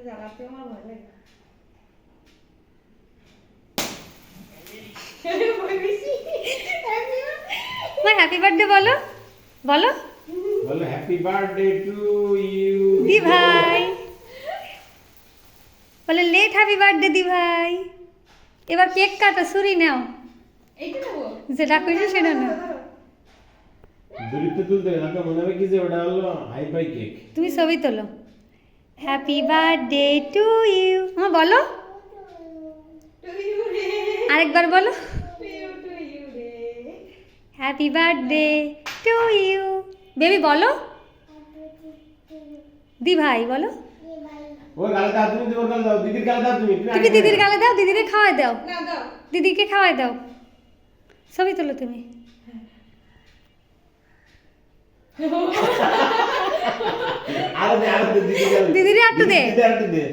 জ্বালাতে আমার ভয় লাগে। মা হ্যাপি বার্থডে বলো, বলো বলো হ্যাপি বার্থডে টু ইউ দি ভাই, বলে লেট হ্যাপি বার্থডে দি ভাই। এবার কেক কাটো, ছুরি নাও, এইটা নেবো। যেটা কইছি সেটা নাও। দূরত্ব তুলতে গেলে তো মনে হবে কি যে ওটা হলো হাই ফাই কেক। তুমি ছবি তোলো। হ্যাপি বার্থডে টু ইউ, হ্যাঁ বলো, টু ইউ রে, আরেকবার বলো, টু ইউ রে। Happy birthday to you. Baby বলো, দি ভাই বলো। ওর গালে দাও তুমি, ওর গালে দাও, দিদির গালে দাও তুমি। তুমি দিদির গালে দাও, দিদিরে খাওয়াই দাও, না দাও। দিদিকে খাওয়াই দাও। ছবি তোলো তুমি। আরো দে দিদির গালে। দিদিরে একটু দে। দিদির একটু দে।